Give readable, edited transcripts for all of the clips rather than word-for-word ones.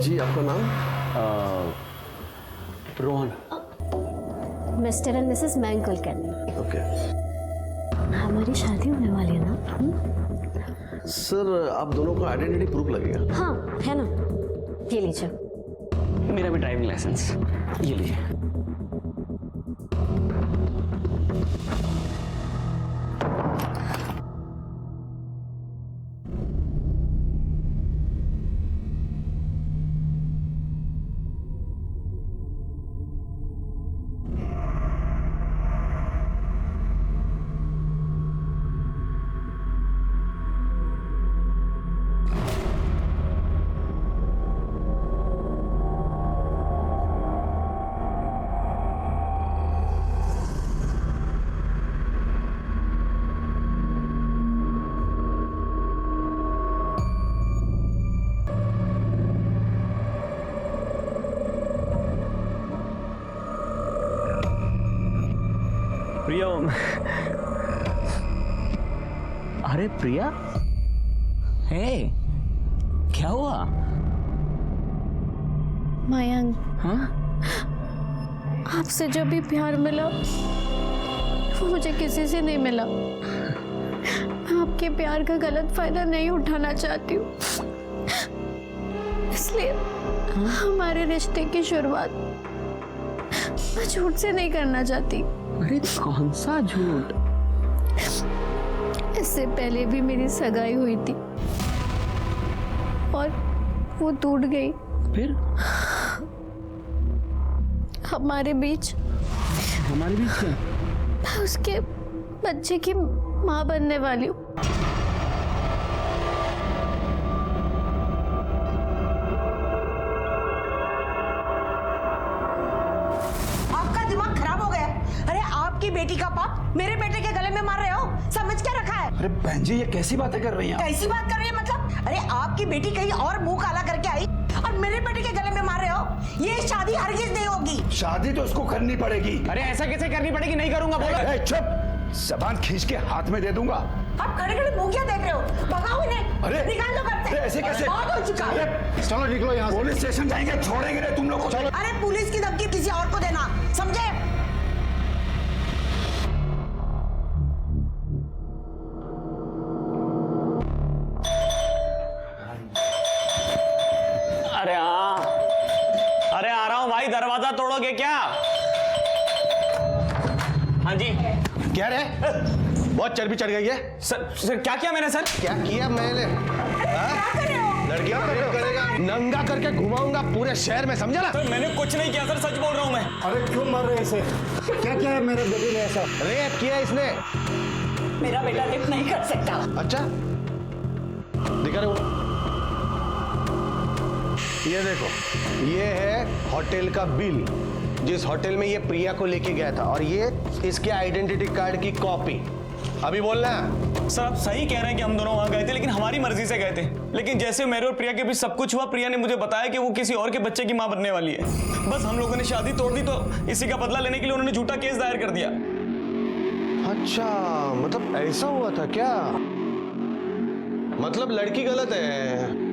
जी आपका नाम? Rohan. Mr and Mrs मैंग कुलकर्णी। ओके हमारी शादी होने वाली है ना? सर, आप दोनों का आइडेंटिटी प्रूफ लगेगा। हाँ है ना, ये लीजिए। मेरा भी ड्राइविंग लाइसेंस, ये लीजिए। प्रिया, अरे प्रिया, हे, क्या हुआ? मयंक, हाँ? आपसे जो भी प्यार मिला वो मुझे किसी से नहीं मिला। मैं आपके प्यार का गलत फायदा नहीं उठाना चाहती हूँ, इसलिए हमारे रिश्ते की शुरुआत मैं झूठ से नहीं करना चाहती। अरे कौन सा झूठ? इससे पहले भी मेरी सगाई हुई थी और वो टूट गई। फिर? हमारे बीच क्या? मैं उसके बच्चे की माँ बनने वाली हूँ। आपकी बेटी का पाप मेरे बेटे के गले में मार रहे हो, समझ क्या रखा है? अरे बहन जी, ये कैसी बातें कर रही हैं? कैसी बात कर रही है मतलब? अरे आपकी बेटी कहीं और मुंह काला करके आई और मेरे बेटे के गले में मार रहे हो। ये शादी हरगिज नहीं होगी। शादी तो उसको करनी पड़ेगी। अरे ऐसा कैसे करनी पड़ेगी? नहीं करूंगा, बोलो। चुप, जबान खींच के हाथ में दे दूंगा। आप खड़े खड़े मुंह क्या देख रहे हो? भगाओ इन्हें। अरे निकाल दो घर से। ऐसे कैसे? बहुत हो चुका है। चलो निकलो यहाँ से। पुलिस स्टेशन जाएंगे, छोड़ेंगे नहीं तुम लोग को। चलो। अरे पुलिस की धमकी किसी और को देना, समझे? अरे आ रहा हूं भाई, दरवाजा तोड़ोगे क्या? हाँ जी। क्या रे? बहुत चर्बी चढ़ गई है। सर क्या किया मैंने? सर क्या किया मैंने? लड़कियां रेप करेगा, नंगा करके घुमाऊंगा पूरे शहर में, समझा ना? सर मैंने कुछ नहीं किया सर, सच बोल रहा हूं मैं। अरे क्यों मार रहे इसे? क्या किया है मेरे बेटे ने ऐसा? रेप किया इसने। मेरा बेटा रेप नहीं कर सकता। अच्छा, दिखा रहे हो? ये देखो, ये है होटल का बिल, जिस होटल में ये प्रिया को लेके गया था, और ये इसके आइडेंटिटी कार्ड की कॉपी। अभी बोलना है। सर आप सही कह रहे हैं कि हम दोनों वहां गए थे, लेकिन हमारी मर्जी से गए थे। लेकिन जैसे मेरे और प्रिया के बीच सब कुछ हुआ, प्रिया ने मुझे बताया कि वो किसी और के बच्चे की मां बनने वाली है। बस हम लोगों ने शादी तोड़ दी, तो इसी का बदला लेने के लिए उन्होंने झूठा केस दायर कर दिया। अच्छा, मतलब ऐसा हुआ था क्या? मतलब लड़की गलत है,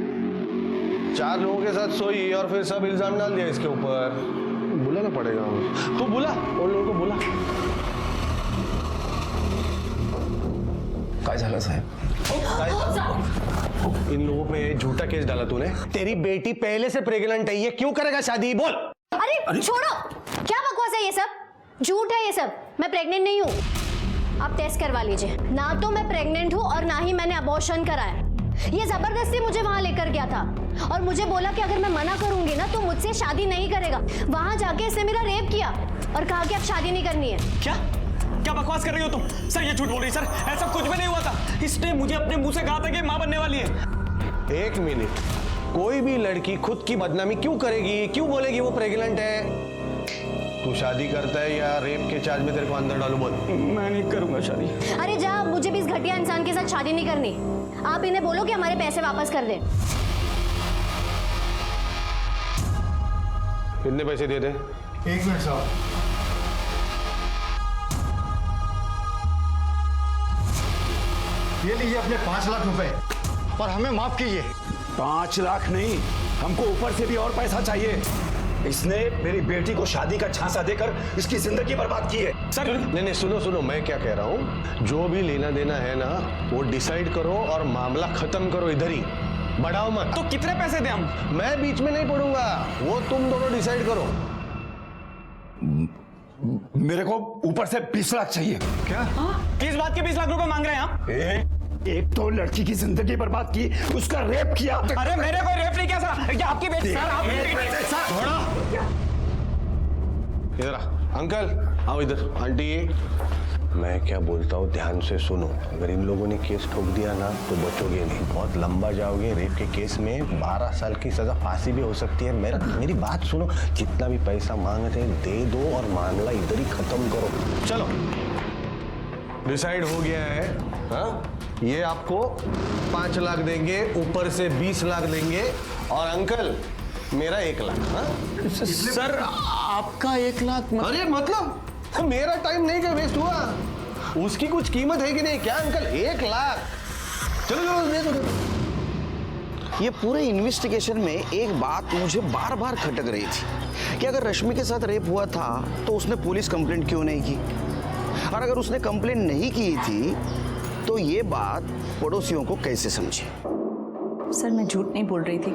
4 लोगों के साथ सोई और फिर सब इल्जाम डाल दिया इसके ऊपर। बुलाना पड़ेगा। तू बुला, उन लोगों को बुला। काय झालं साहब? इन लोगों पे झूठा केस डाला तूने। तेरी बेटी पहले से प्रेग्नेंट है, ये क्यों करेगा शादी? बोल। अरे छोड़ो, क्या बकवास है ये सब? झूठ है ये सब। मैं प्रेग्नेंट नहीं हूँ। आप टेस्ट करवा लीजिए। ना तो मैं प्रेग्नेंट हूँ और ना ही मैंने अबॉर्शन कराया। ये जबरदस्ती मुझे वहां लेकर गया था और मुझे बोला कि अगर मैं मना करूंगी ना तो मुझसे शादी नहीं करेगा। वहां जाके इसने मेरा रेप किया और कहा कि अब शादी नहीं करनी है। क्या क्या बकवास कर रही हो तुम? सर ये झूठ बोल रही है। सर ऐसा कुछ भी नहीं हुआ था। इसने मुझे अपने मुंह से कहा था कि मां बनने वाली है। 1 मिनट, कोई भी लड़की खुद की बदनामी क्यों करेगी? क्यों बोलेगी वो प्रेग्नेंट है? तू शादी करता है या रेप के चार्ज में तेरे को अंदर डालू? बोल। मैं नहीं करूंगा शादी। अरे जा, मुझे भी इस घटिया इंसान के साथ शादी नहीं करनी। आप इन्हें बोलो कि हमारे पैसे वापस कर दें। कितने पैसे दे दे? 1 मिनट साहब। ये लीजिए अपने 5 लाख रुपए और हमें माफ कीजिए। 5 लाख नहीं, हमको ऊपर से भी और पैसा चाहिए। इसने मेरी बेटी को शादी का झांसा देकर इसकी जिंदगी बर्बाद की है। सर नहीं, सुनो, मैं क्या कह रहा हूँ, जो भी लेना देना है ना वो डिसाइड करो और मामला खत्म करो, इधर ही बढ़ाओ मत। तो कितने पैसे दें हम? मैं बीच में नहीं पड़ूंगा, वो तुम दोनों डिसाइड करो। मेरे को ऊपर से 20 लाख चाहिए। क्या? किस बात के 20 लाख रुपए मांग रहे हैं आप? एक तो लड़की की जिंदगी बर्बाद की, उसका रेप किया। अरे मेरे कोई रेप नहीं किया सर, ये आपकी बेटी। सर आप थोड़ा इधर आ। अंकल आओ इधर। आंटी मैं क्या बोलता हूँ ध्यान से सुनो। अगर इन लोगों ने केस ठोक दिया ना तो बचोगे नहीं, बहुत लंबा जाओगे। रेप के केस में 12 साल की सजा, फांसी भी हो सकती है। मेरी बात सुनो, जितना भी पैसा मांग रहे हैं दे दो और मामला इधर ही खत्म करो। चलो डिसाइड हो गया है। हाँ, ये आपको 5 लाख देंगे, ऊपर से 20 लाख देंगे, और अंकल मेरा 1 लाख। हाँ सर आपका 1 लाख? अरे मतलब मेरा टाइम नहीं क्या वेस्ट हुआ? उसकी कुछ कीमत है कि नहीं? क्या अंकल 1 लाख? चलो दे दो। ये पूरे इन्वेस्टिगेशन में एक बात मुझे बार बार खटक रही थी कि अगर रश्मि के साथ रेप हुआ था तो उसने पुलिस कंप्लेंट क्यों नहीं की, और अगर उसने कंप्लेंट नहीं की थी तो ये बात पड़ोसियों को कैसे समझे। सर मैं झूठ नहीं बोल रही थी,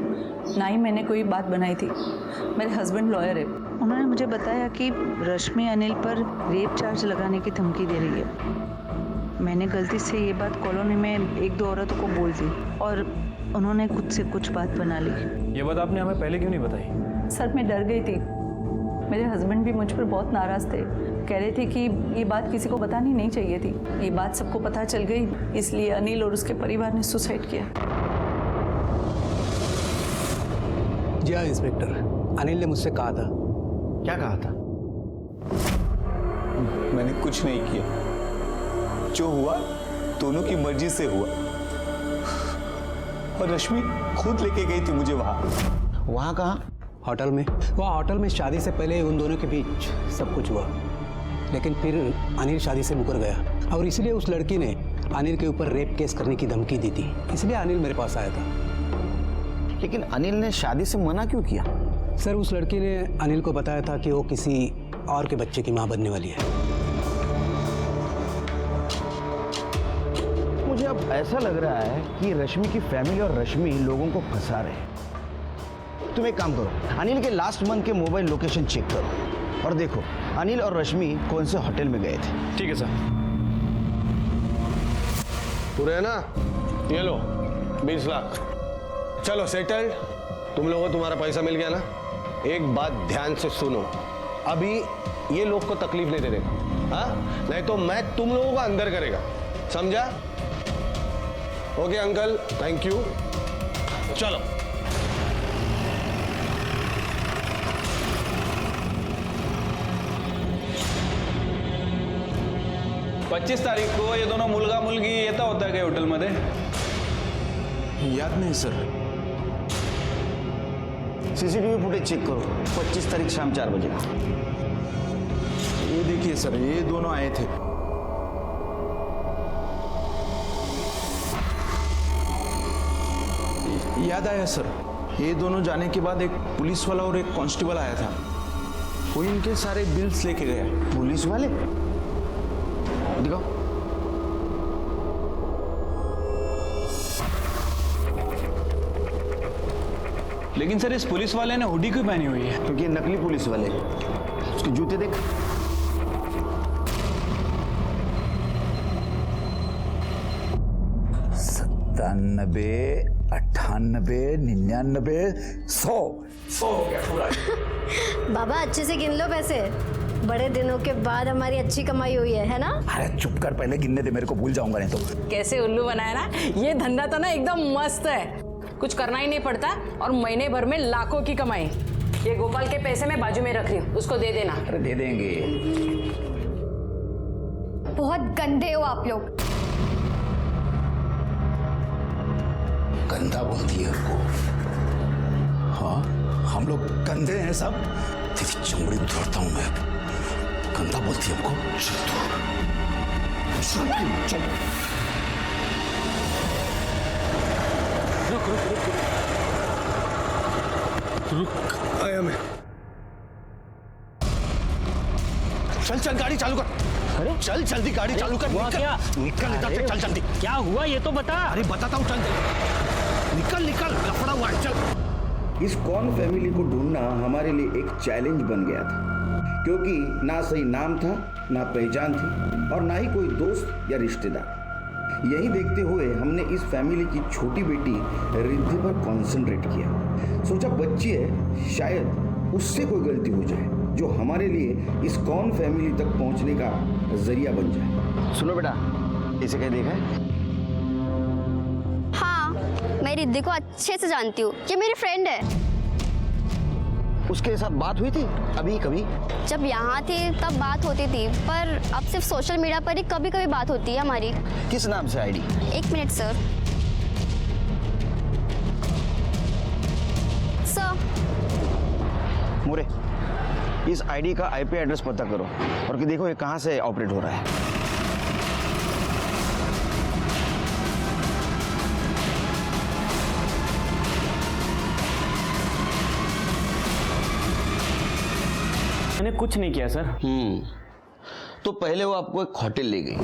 ना ही मैंने कोई बात बनाई थी। मेरे हस्बैंड लॉयर है, उन्होंने मुझे बताया कि रश्मि अनिल पर रेप चार्ज लगाने की धमकी दे रही है। मैंने गलती से ये बात कॉलोनी में 1-2 औरतों को बोल दी और उन्होंने खुद से कुछ बात बना ली। ये बात आपने हमें पहले क्यों नहीं बताई? सर मैं डर गई थी, मेरे हस्बैंड भी मुझ पर बहुत नाराज़ थे, कह रहे थे कि ये बात किसी को बतानी नहीं चाहिए थी। ये बात सबको पता चल गई, इसलिए अनिल और उसके परिवार ने सुसाइड किया। जी हाँ इंस्पेक्टर, अनिल ने मुझसे कहा था। क्या कहा था? मैंने कुछ नहीं किया, जो हुआ दोनों की मर्जी से हुआ, और रश्मि खुद लेके गई थी मुझे वहां। वहाँ कहाँ? होटल में। वहाँ होटल में शादी से पहले उन दोनों के बीच सब कुछ हुआ, लेकिन फिर अनिल शादी से मुकर गया और इसलिए उस लड़की ने अनिल के ऊपर रेप केस करने की धमकी दी थी, इसलिए अनिल मेरे पास आया था। लेकिन अनिल ने शादी से मना क्यों किया? सर उस लड़की ने अनिल को बताया था कि वो किसी और के बच्चे की माँ बनने वाली है। मुझे अब ऐसा लग रहा है कि रश्मि की फैमिली और रश्मि लोगों को फंसा रहे हैं। तुम एक काम करो, अनिल के लास्ट मंथ के मोबाइल लोकेशन चेक करो और देखो अनिल और रश्मि कौन से होटल में गए थे। ठीक है सर। पूरे है ना? ये लो 20 लाख। चलो सेटल्ड। तुम लोगों को तुम्हारा पैसा मिल गया ना? एक बात ध्यान से सुनो, अभी ये लोग को तकलीफ नहीं दे देगा, हाँ? नहीं तो मैं तुम लोगों को अंदर करेगा, समझा? Okay uncle, thank you. चलो पच्चीस तारीख को ये दोनों मुलगा मुलगी येता होता काय हॉटेलमध्ये? याद नहीं सर। सीसीटीवी फुटेज चेक करो, 25 तारीख शाम 4 बजे। ये देखिए सर, ये दोनों आए थे। याद आया सर, ये दोनों जाने के बाद एक पुलिस वाला और एक कांस्टेबल आया था, वो इनके सारे बिल्स लेके गया। पुलिस वाले? दिखाओ। लेकिन सर इस पुलिस वाले ने हुडी क्यों पहनी हुई है? क्योंकि नकली पुलिस वाले, उसके जूते देख। सत्तानबे, 98, 99, 100 हो गया पूरा। बाबा अच्छे से गिन लो पैसे, बड़े दिनों के बाद हमारी अच्छी कमाई हुई है ना? अरे चुप कर, पहले गिनने दे, मेरे को भूल जाऊंगा नहीं तो। कैसे उल्लू बनाया ना, ये धंधा तो ना एकदम मस्त है, कुछ करना ही नहीं पड़ता और महीने भर में लाखों की कमाई। ये गोपाल के पैसे मैं बाजू में रख रही हूँ, उसको दे देना। अरे दे देंगे। बहुत गंदे हो आप लोग। गंदा बोलती है हमको? हाँ, हम लोग गंदे हैं सब। तेरी चमड़ी उतरता हूं मैं। गंदा बोलती है हमको? चल। रुक आया मैं। चल चल गाड़ी चालू कर। अरे चल जल्दी गाड़ी चालू कर। हुआ क्या? निकल इधर से, चल जल्दी। क्या हुआ ये तो बता। अरे बताता हूँ, चल निकल निकल, लफड़ा हुआ है, चल। इस कौन फैमिली को ढूंढना हमारे लिए एक चैलेंज बन गया था, क्योंकि ना सही नाम था, ना पहचान थी, और ना ही कोई दोस्त या रिश्तेदार। यही देखते हुए हमने इस फैमिली की छोटी बेटी रिद्धि पर कंसंट्रेट किया। सोचा बच्ची है, शायद उससे कोई गलती हो जाए जो हमारे लिए इस कौन फैमिली तक पहुंचने का जरिया बन जाए। सुनो बेटा, इसे क्या देखा है? हाँ, मैं रिद्धि को अच्छे से जानती हूँ, ये मेरी फ्रेंड है। उसके साथ बात हुई थी अभी कभी? जब यहाँ थी तब बात होती थी, पर अब सिर्फ सोशल मीडिया पर ही कभी कभी बात होती है हमारी। किस नाम से आईडी? 1 minute sir. मोरे, इस आईडी का आईपी एड्रेस पता करो और कि देखो ये कहाँ से ऑपरेट हो रहा है। मैंने कुछ नहीं किया सर। तो पहले वो आपको एक होटल ले गई,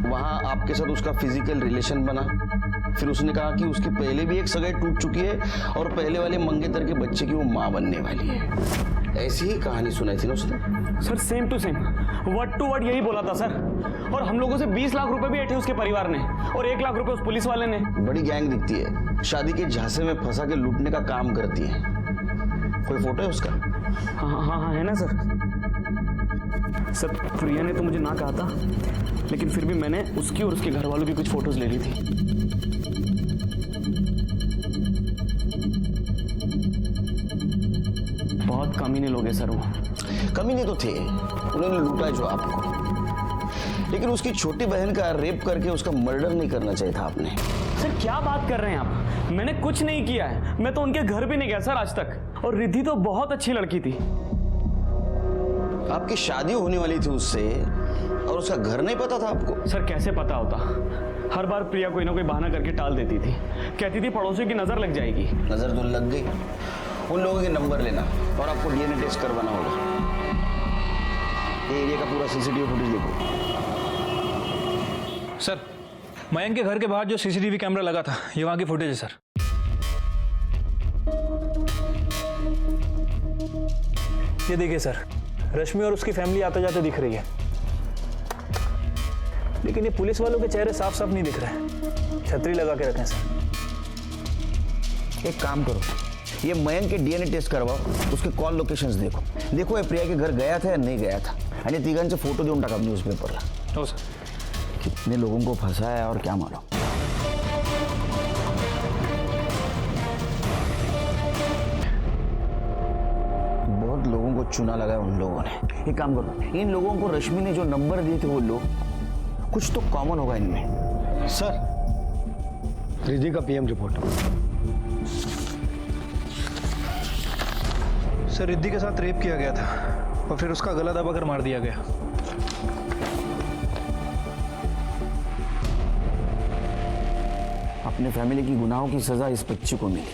वहां आपके साथ उसका फिजिकल रिलेशन बना, फिर उसने कहा कि उसकी पहले भी एक सगाई टूट चुकी है और पहले वाले मंगेतर के बच्चे की वो माँ बनने वाली है। ऐसी ही कहानी सुनाई थी ना उसने? Sir same to same, word to word यही बोला था सर। और हम लोगों से 20 लाख रुपए भी ऐठे उसके परिवार ने, और 1 लाख रुपए उस पुलिस वाले ने। बड़ी गैंग दिखती है, शादी के झांसे में फंसा के लूटने का काम करती है। कोई फोटो है उसका? हाँ हाँ हाँ है ना सर। सर प्रिया ने तो मुझे ना कहा था, लेकिन फिर भी मैंने उसकी और उसके घर वालों की कुछ फोटोज ले ली थी। बहुत कमीने लोग हैं सर वो। कमीने तो थे, उन्होंने लूटा जो आपको, लेकिन उसकी छोटी बहन का रेप करके उसका मर्डर नहीं करना चाहिए था आपने। सर क्या बात कर रहे हैं आप? मैंने कुछ नहीं किया है, मैं तो उनके घर भी नहीं गया सर आज तक। और रिद्धि तो बहुत अच्छी लड़की थी। आपकी शादी होने वाली थी उससे, और उसका घर नहीं पता था आपको? सर कैसे पता होता? हर बार प्रिया कोई ना कोई बहाना करके टाल देती थी, कहती थी पड़ोसियों की नजर लग जाएगी। नजर तो लग गई। उन लोगों के नंबर लेना और आपको डीएनए टेस्ट करवाना होगा। ये एरिया का पूरा सीसीटीवी फुटेज देखो। सर मयंक के घर के बाहर जो सीसीटीवी कैमरा लगा था, ये वहां की फुटेज है सर। ये देखिए सर, रश्मि और उसकी फैमिली आते जाते दिख रही है, लेकिन ये पुलिस वालों के चेहरे साफ साफ नहीं दिख रहे हैं। छतरी लगा के रखें सर। एक काम करो, ये मयंक के डीएनए टेस्ट करवाओ, उसके कॉल लोकेशंस देखो, देखो ये प्रिया के घर गया था या नहीं गया था, आणि तिघांचे फोटो देऊन टाका न्यूज़पेपरला। हो सर। कितने लोगों को फंसाया है और क्या मालूम। बहुत लोगों को चुना लगाया उन लोगों ने। एक काम करो, इन लोगों को रश्मि ने जो नंबर दिए थे वो लोग, कुछ तो कॉमन होगा इनमें। सर रिद्धि का पीएम रिपोर्ट। सर रिद्धि के साथ रेप किया गया था और फिर उसका गला दबाकर मार दिया गया। अपने फैमिली की गुनाहों की सजा इस बच्ची को मिली।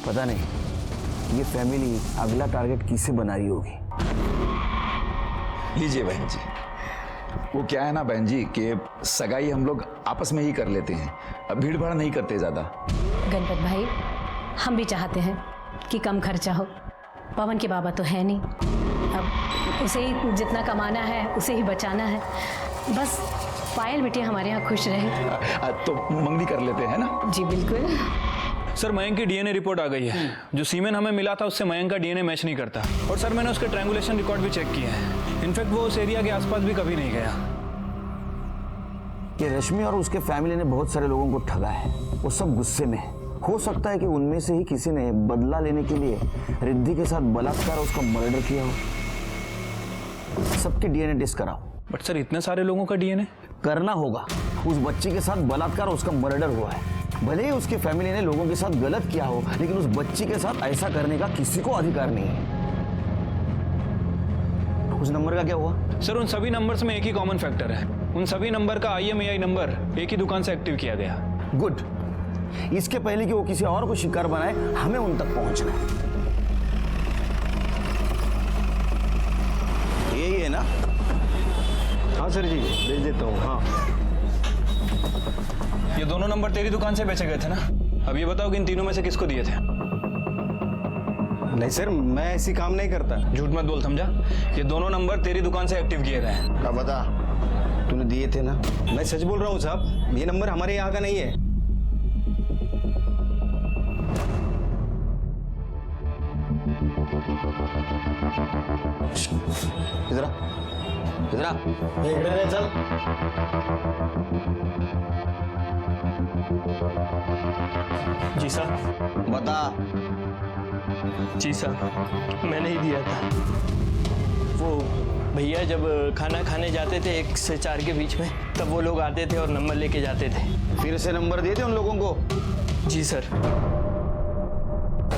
पता नहीं ये फैमिली अगला टारगेट किसे बना रही होगी। लीजिए बहन जी, वो क्या है ना बहन जी कि सगाई हम लोग आपस में ही कर लेते हैं, अब भीड़ भाड़ नहीं करते ज्यादा। गणपत भाई, हम भी चाहते हैं कि कम खर्चा हो। पवन के बाबा तो है नहीं, अब उसे ही जितना कमाना है उसे ही बचाना है। बस पायल बेटी हमारे यहाँ खुश रहे। तो मंगनी कर लेते हैं ना? जी बिल्कुल। सर मयंक की डीएनए रिपोर्ट आ गई है। जो सीमेन हमें मिला था उससे मयंक का डीएनए मैच नहीं करता। और सर मैंने उसके ट्रायंगुलेशन रिकॉर्ड भी चेक किए हैं। इनफैक्ट वो उस एरिया के आसपास भी कभी नहीं गया। कि रश्मि और उसके फैमिली ने बहुत सारे लोगों को ठगा है, वो सब गुस्से में है। हो सकता है कि उनमें से ही किसी ने बदला लेने के लिए रिद्धि के साथ बलात्कार उसका मर्डर किया हो। सबके डीएनए टेस्ट कराओ। बट सर इतने सारे लोगों का डीएनए करना होगा। उस बच्ची के साथ बलात्कार, उसका मर्डर हुआ है। भले ही उसकी फैमिली ने लोगों के साथ गलत किया हो, लेकिन उस बच्ची के साथ ऐसा करने का किसी को अधिकार नहीं है। उस नंबर का क्या हुआ? सर उन सभी नंबर्स में एक ही कॉमन फैक्टर है। उन सभी नंबर का IMEI नंबर एक ही दुकान से एक्टिव किया गया। गुड। इसके पहले कि वो किसी और को शिकार बनाए, हमें उन तक पहुंचना है। देता हूँ। हाँ, ये दोनों नंबर तेरी दुकान से बेचे गए थे ना? अब ये बताओ कि इन तीनों में से किसको दिए थे? नहीं सर, मैं ऐसी काम नहीं करता। झूठ मत बोल, समझा? ये दोनों नंबर तेरी दुकान से एक्टिव किए गए हैं। अब बता, तूने दिए थे ना? मैं सच बोल रहा हूँ साहब, ये नंबर हमारे यहाँ का नहीं है। इधर आ, इधर आ। चल। जी सर। बता। जी सर, मैंने ही दिया था। वो भैया जब खाना खाने जाते थे 1 से 4 के बीच में, तब वो लोग आते थे और नंबर लेके जाते थे। फिर से नंबर दिए थे उन लोगों को? जी सर।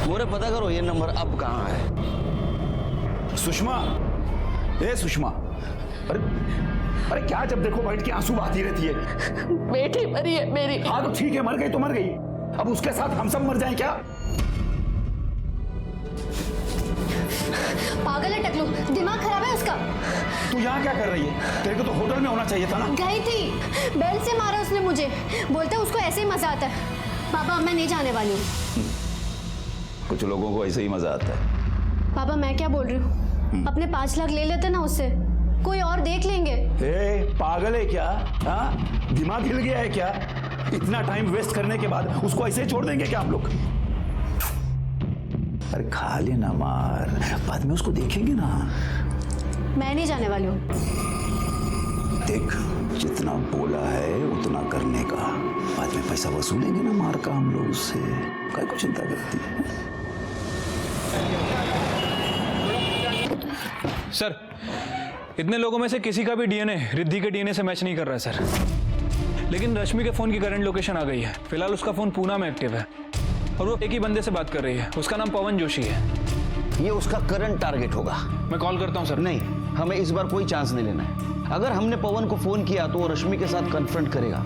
मोरे पता करो ये नंबर अब कहाँ है। सुषमा, ए सुषमा, अरे अरे क्या जब देखो बैठ के आंसू बहाती रहती है? बेटी मरी है मेरी। हाँ तो ठीक है, मर गई तो मर गई, अब उसके साथ हम सब मर जाएं क्या? पागल है टकलू, दिमाग खराब है उसका। तू यहाँ क्या कर रही है? तेरे को तो होटल में होना चाहिए था ना। गई थी, बेल्ट से मारा उसने मुझे, बोलता है उसको ऐसे ही मजा आता है। पापा मैं नहीं जाने वाली हूँ। कुछ लोगों को ऐसे ही मजा आता है। पापा मैं क्या बोल रही हूँ, अपने 5 लाख ले लेते ना उससे, कोई और देख लेंगे। पागल है क्या? हाँ, दिमाग हिल गया है क्या? इतना टाइम वेस्ट करने के बाद उसको ऐसे ही छोड़ देंगे क्या हम लोग? अरे खा लेना मार, बाद में उसको देखेंगे ना। मैं नहीं जाने वाली हूँ। देख, जितना बोला है उतना करने का, बाद में पैसा वसूलेंगे ना मार का हम लोग उससे। काय को चिंता करती है? सर, इतने लोगों में से किसी का भी डीएनए रिद्धि के डीएनए से मैच नहीं कर रहा है सर। लेकिन रश्मि के फोन की करंट लोकेशन आ गई है। फिलहाल उसका फोन पूना में एक्टिव है और वो एक ही बंदे से बात कर रही है। उसका नाम पवन जोशी है। ये उसका करंट टारगेट होगा। मैं कॉल करता हूँ सर। नहीं, हमें इस बार कोई चांस नहीं लेना है। अगर हमने पवन को फोन किया तो वो रश्मि के साथ कन्फ्रंट करेगा,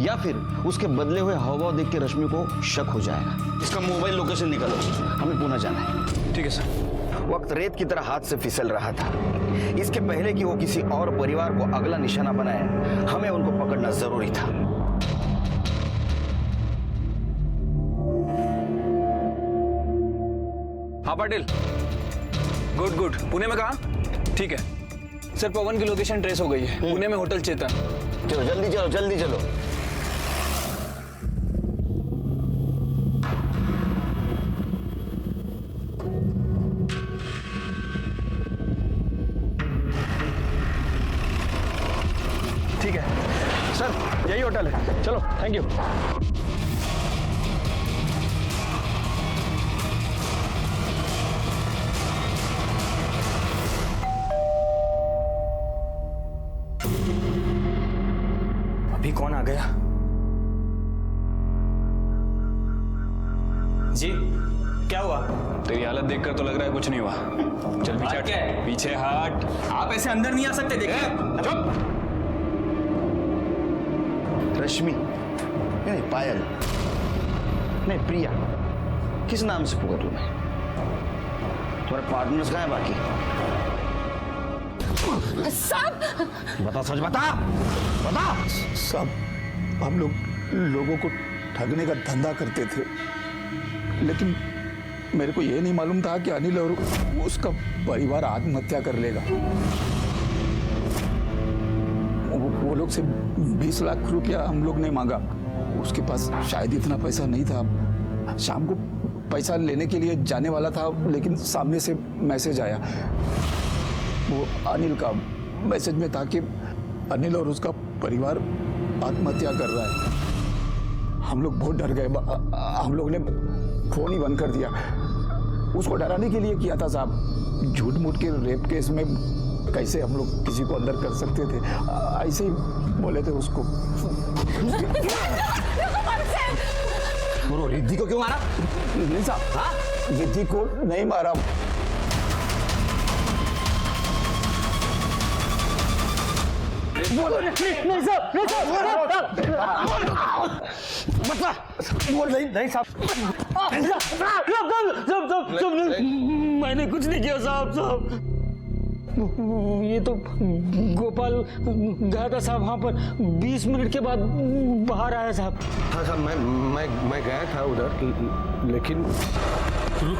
या फिर उसके बदले हुए हावभाव देख के रश्मि को शक हो जाएगा। इसका मोबाइल लोकेशन निकालो, हमें पुणे जाना है। ठीक है सर। वक्त रेत की तरह हाथ से फिसल रहा था। इसके पहले कि वो किसी और परिवार को अगला निशाना बनाए, हमें उनको पकड़ना जरूरी था। हाँ पाटिल, गुड गुड। पुणे में कहाँ? ठीक है सर, पवन की लोकेशन ट्रेस हो गई है। पुणे में होटल चेतन। चलो जल्दी चलो, जल्दी चलो। ठीक है सर, यही होटल है। चलो, थैंक यू। अभी कौन आ गया? जी, क्या हुआ? तेरी हालत देखकर तो लग रहा है कुछ नहीं हुआ। चल पीछे हट। पीछे हट। आप ऐसे अंदर नहीं आ सकते, देखिए। चुप। रश्मि नहीं, पायल नहीं, प्रिया, किस नाम से पुकारूं मैं? तुम्हारे पार्टनर्स कहाँ हैं बाकी? साहब बता, सच बता, बता। सब हम लोग लोगों को ठगने का धंधा करते थे, लेकिन मेरे को ये नहीं मालूम था कि अनिल और उसका परिवार आत्महत्या कर लेगा। वो लोग से 20 लाख रुपया हम लोग ने मांगा। उसके पास शायद इतना पैसा नहीं था। शाम को पैसा लेने के लिए जाने वाला था, लेकिन सामने से मैसेज आया। वो अनिल का मैसेज में था कि अनिल और उसका परिवार आत्महत्या कर रहा है। हम लोग बहुत डर गए। हम लोग ने फोन ही बंद कर दिया। उसको डराने के लिए किया था साहब। झूठ मूठ के रेप केस में कैसे हम लोग किसी को अंदर कर सकते थे, ऐसे ही बोले थे उसको। रिद्धि को क्यों मारा? नहीं साहब, हाँ, रिद्धि को नहीं मारा। नहीं साहब, मैंने कुछ नहीं किया साहब। ये तो गोपाल गया था साहब वहाँ पर, 20 मिनट के बाद बाहर आया साहब। हाँ साहब, मैं गया था उधर, लेकिन रुक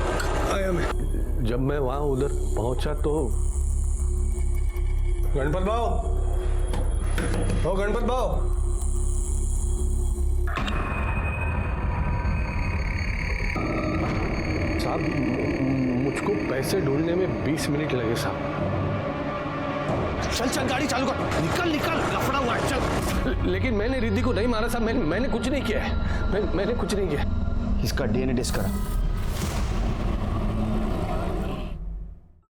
आया मैं। जब मैं वहाँ उधर पहुँचा तो गणपत भाव, ओ गणपत भाव, साहब मुझको पैसे ढूंढने में 20 मिनट लगे साहब। चल चल गाड़ी चालू कर, निकल निकल, लफड़ा हुआ है, चल। लेकिन मैंने रिद्धि को नहीं मारा साहब, मैंने कुछ नहीं किया है, मैंने कुछ नहीं किया। इसका डीएनए टेस्ट करा।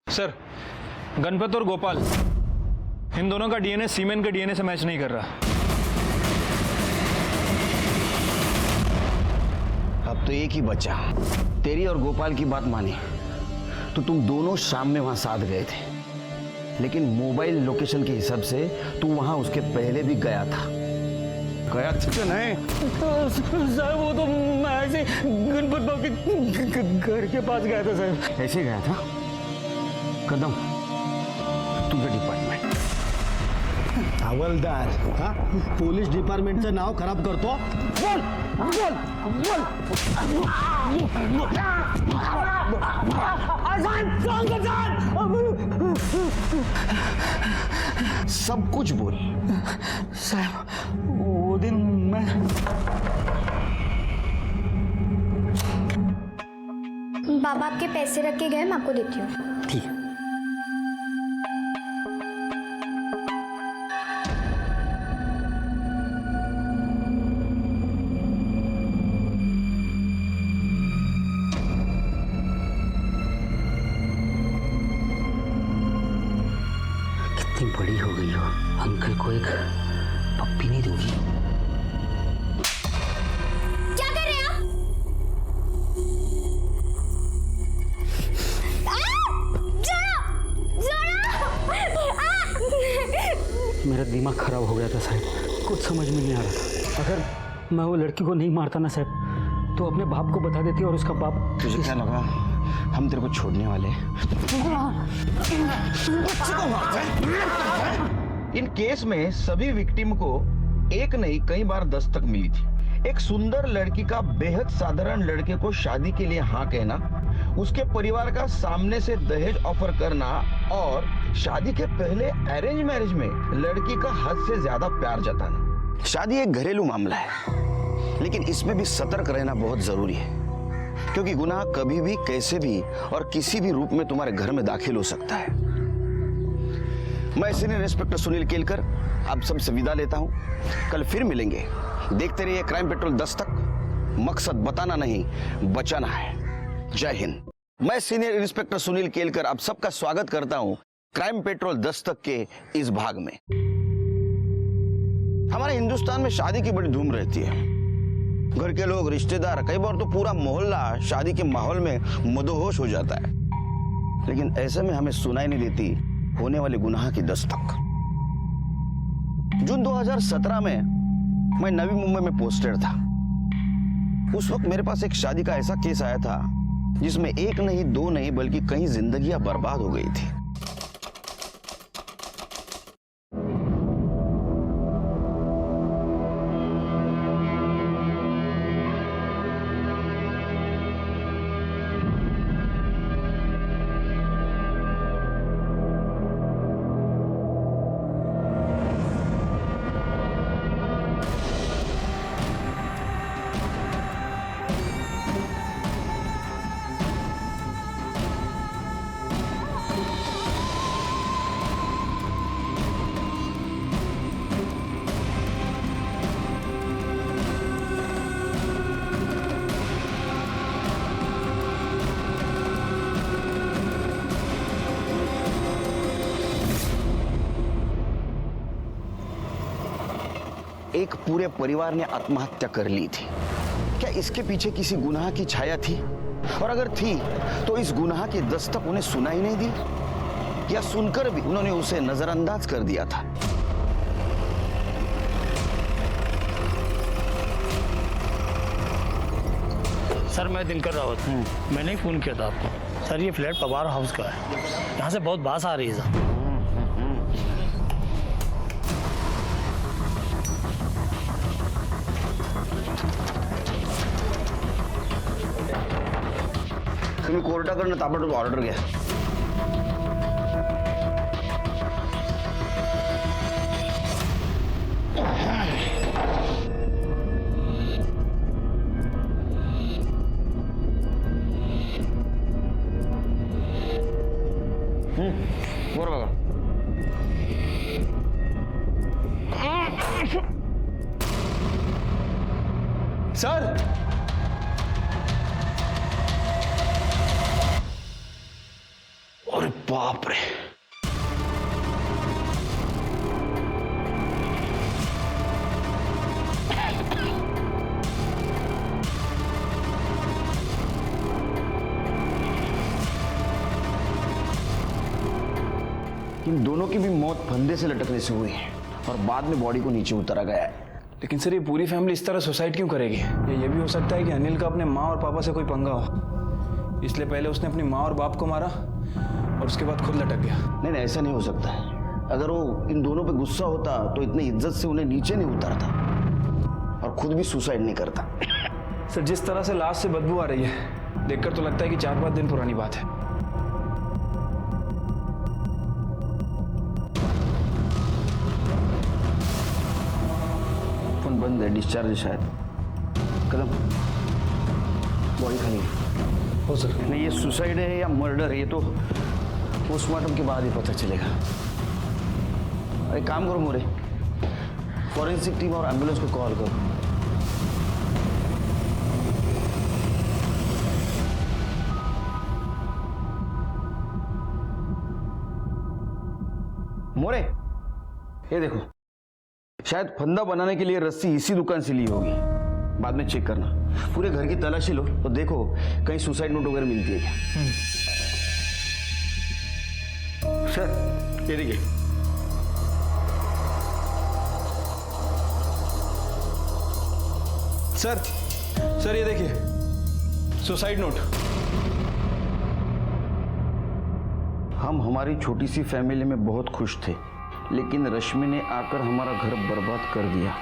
सर, गणपत और गोपाल, इन दोनों का डीएनए सीमेन के डीएनए से मैच नहीं कर रहा। अब तो एक ही बचा, तेरी और गोपाल की बात मानी तो तुम दोनों शाम में वहां साथ गए थे, लेकिन मोबाइल लोकेशन के हिसाब से तू वहां उसके पहले भी गया था। गया था नहीं? साहब वो तो मैं ऐसे गणपत बाबू के घर के पास गया था साहब। ऐसे गया था? कदम, तुझं डिपार्टमेंट हवलदार हा पोलीस डिपार्टमेंटचं नाव खराब करतो। बोल बोल बोल, सब कुछ बोल। साहब वो दिन मैं बाबा आपके पैसे रख के गए, मैं आपको देती हूँ। ठीक है। बड़ी हो गई हो, अंकल को एक पप्पी नहीं दोगी? क्या कर रहे हैं आप? मेरा दिमाग खराब हो गया था साहब, कुछ समझ में नहीं आ रहा था। अगर मैं वो लड़की को नहीं मारता ना साहब, तो अपने बाप को बता देती और उसका बाप। तुझे क्या लगा हम तेरे को छोड़ने वाले? इन केस में सभी विक्टिम को एक नहीं कई बार दस्तक मिली थी। एक सुंदर लड़की का बेहद साधारण लड़के को शादी के लिए हाँ कहना, उसके परिवार का सामने से दहेज ऑफर करना और शादी के पहले अरेंज मैरिज में लड़की का हद से ज्यादा प्यार जताना। शादी एक घरेलू मामला है, लेकिन इसमें भी सतर्क रहना बहुत जरूरी है, क्योंकि गुनाह कभी भी कैसे भी और किसी भी रूप में तुम्हारे घर में दाखिल हो सकता है। मैं सीनियर इंस्पेक्टर सुनील केलकर आप सबसे विदा लेता हूं। कल फिर मिलेंगे। देखते रहिए क्राइम पेट्रोल दस्तक, मकसद बताना नहीं बचाना है। जय हिंद। मैं सीनियर इंस्पेक्टर सुनील केलकर आप सबका स्वागत करता हूं क्राइम पेट्रोल दस्तक के इस भाग में। हमारे हिंदुस्तान में शादी की बड़ी धूम रहती है। घर के लोग, रिश्तेदार, कई बार तो पूरा मोहल्ला शादी के माहौल में मदहोश हो जाता है, लेकिन ऐसे में हमें सुनाई नहीं देती होने वाले गुनाह की दस्तक। जून 2017 में मैं नवी मुंबई में पोस्टेड था। उस वक्त मेरे पास एक शादी का ऐसा केस आया था जिसमें एक नहीं, दो नहीं, बल्कि कई जिंदगियां बर्बाद हो गई थी। एक पूरे परिवार ने आत्महत्या कर ली थी। क्या इसके पीछे किसी गुनाह की छाया थी? और अगर थी तो इस गुनाह की दस्तक उन्हें सुनाई नहीं दी, या सुनकर भी उन्होंने उसे नजरअंदाज कर दिया था? सर मैं दिनकर रावत, मैंने ही फ़ोन किया था आपको। सर ये फ्लैट पवार हाउस का है, यहाँ से बहुत बास आ रही है सर। तुम्ही कोर्टाकडनं ताबडतोब ऑर्डर घ्या. बरोबर. सर अरे बाप रे. इन दोनों की भी मौत फंदे से लटकने से हुई है और बाद में बॉडी को नीचे उतारा गया है. लेकिन सर ये पूरी फैमिली इस तरह सुसाइड क्यों करेगी? ये भी हो सकता है कि अनिल का अपने माँ और पापा से कोई पंगा हो, इसलिए पहले उसने अपनी माँ और बाप को मारा और उसके बाद खुद लटक गया. नहीं नहीं, ऐसा नहीं हो सकता है. अगर वो इन दोनों पे गुस्सा होता तो इतनी इज्जत से उन्हें नीचे नहीं उतारता और खुद भी सुसाइड नहीं करता. सर जिस तरह से लाश से बदबू आ रही है, देखकर तो लगता है कि 4-5 दिन पुरानी बात है. फोन बंद है, डिस्चार्ज है शायद. कदम, बॉडी खाली है. हो सर. नहीं, ये सुसाइड है या मर्डर है ये तो पोस्टमार्टम के बाद ही पता चलेगा. अरे काम करो मोरे, फॉरेंसिक टीम और एम्बुलेंस को कॉल करो. मोरे, ये देखो, शायद फंदा बनाने के लिए रस्सी इसी दुकान से ली होगी. बाद में चेक करना. पूरे घर की तलाशी लो तो देखो कहीं सुसाइड नोट वगैरह मिलती है क्या. सर ये देखिए. सर ये देखिए, सुसाइड नोट. हम हमारी छोटी सी फैमिली में बहुत खुश थे, लेकिन रश्मि ने आकर हमारा घर बर्बाद कर दिया.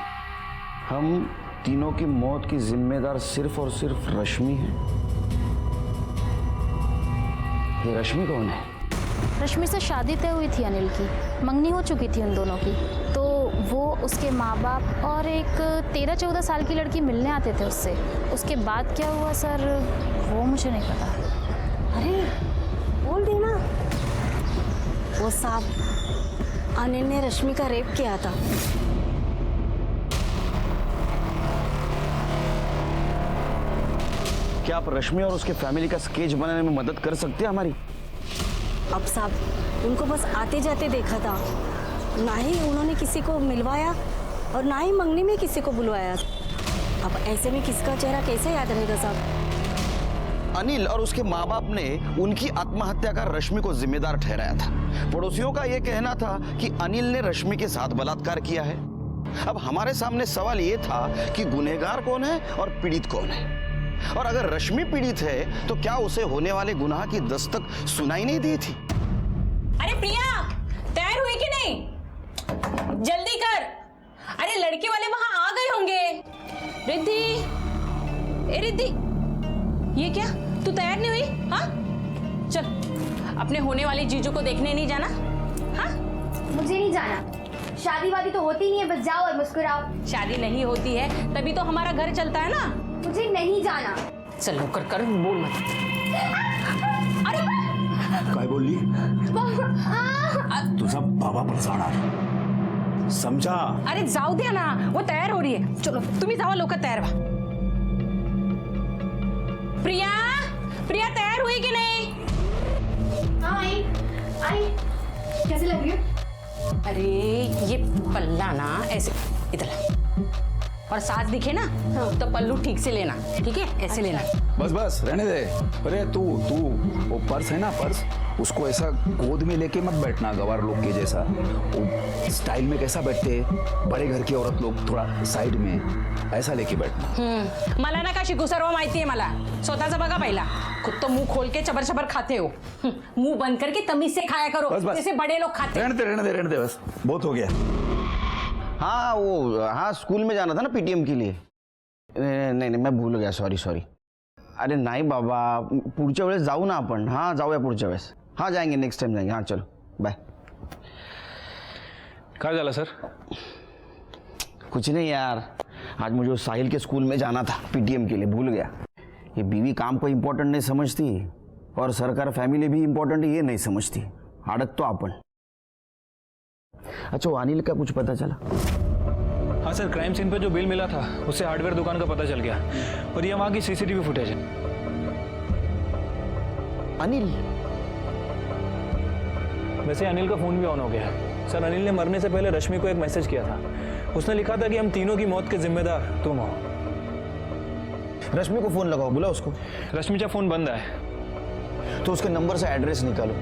हम तीनों की मौत की जिम्मेदार सिर्फ और सिर्फ रश्मि है. ये रश्मि कौन है? रश्मि से शादी तय हुई थी अनिल की, मंगनी हो चुकी थी उन दोनों की, तो वो उसके माँ बाप और एक 13-14 साल की लड़की मिलने आते थे उससे. उसके बाद क्या हुआ सर, वो मुझे नहीं पता. अरे बोल देना. वो साहब, अनिल ने रश्मि का रेप किया था. क्या आप रश्मि और उसके फैमिली का स्केच बनाने में मदद कर सकते हैं हमारी? अब साहब, उनको बस आते जाते देखा था, ना ही उन्होंने किसी को मिलवाया और ना ही मंगनी में किसी को बुलवाया. अब ऐसे में किसका चेहरा कैसे याद रहेगा साहब? अनिल और उसके माँ बाप ने उनकी आत्महत्या का रश्मि को जिम्मेदार ठहराया था. पड़ोसियों का यह कहना था कि अनिल ने रश्मि के साथ बलात्कार किया है. अब हमारे सामने सवाल यह था कि गुनहगार कौन है और पीड़ित कौन है. और अगर रश्मि पीड़ित है तो क्या उसे होने वाले गुनाह की दस्तक सुनाई नहीं दी थी? अरे प्रिया, तैयार हुई कि नहीं? जल्दी कर. अरे लड़के वाले वहां आ गए होंगे. रिद्धि, ए रिद्धि, ये क्या, तू तैयार नहीं हुई? हाँ चल, अपने होने वाली जीजू को देखने नहीं जाना? हाँ मुझे नहीं जाना. शादी वादी तो होती नहीं है, बस जाओ और मुस्कुराओ. शादी नहीं होती है तभी तो हमारा घर चलता है ना. मुझे नहीं जाना. चलो कर बोल मत. अरे काय बोलली? तुझा बाबा पण जाणार, समजा. अरे जाऊ द्या ना, वो तयार हो रही है. चलो तुम्ही जावा, लोक तयार व्हा. प्रिया, प्रिया तयार हुई कि नहीं? हाँ आई. कैसे लग रही है? अरे ये पल्ला ना ऐसे इधर, और साथ दिखे ना तो पल्लू ठीक से लेना. ठीक है, ऐसे लेना. बस रहने दे. अरे तू वो पर्स है ना, पर्स, उसको ऐसा गोद में लेके मत बैठना गवार लोग के जैसा. वो स्टाइल में कैसा बैठते बड़े घर की औरत लोग, थोड़ा साइड में ऐसा लेके बैठना. मला ना का शिकू, सर्व माहिती आहे मला. स्वतःचा बघा पहिला. खुद तो मुंह खोल के चबर चबर खाते हो. मुंह बंद करके तमीज से खाया करो, जैसे बड़े लोग खाते. रहने दे बस, बहुत हो गया. हाँ स्कूल में जाना था ना पीटीएम के लिए. नहीं मैं भूल गया, सॉरी. अरे नाही बाबा, पुढच्या वेळेस जाऊ ना आपण. हाँ जाऊया पुढच्या वेळेस. हाँ जाएंगे, नेक्स्ट टाइम जाएंगे. हाँ चलो बाय. क्या झाला सर? कुछ नहीं यार, आज मुझे उस साहिल के स्कूल में जाना था पीटीएम के लिए, भूल गया. ये बीवी काम को इम्पोर्टेंट नहीं समझती और सरकार फैमिली भी इम्पोर्टेंट ये नहीं समझती. अड़क तो अपन. अच्छा, वो अनिल का कुछ पता चला? हाँ सर, क्राइम सीन पे जो बिल मिला था उससे हार्डवेयर दुकान का पता चल गया और ये वहाँ की सीसीटीवी फुटेज है. अनिल? वैसे अनिल का फोन भी ऑन हो गया है सर. अनिल ने मरने से पहले रश्मि को एक मैसेज किया था. उसने लिखा था कि हम तीनों की मौत के जिम्मेदार तुम हो. रश्मि को फोन लगाओ, बुला उसको. रश्मि का फोन बंद है. तो उसके नंबर से एड्रेस निकालो.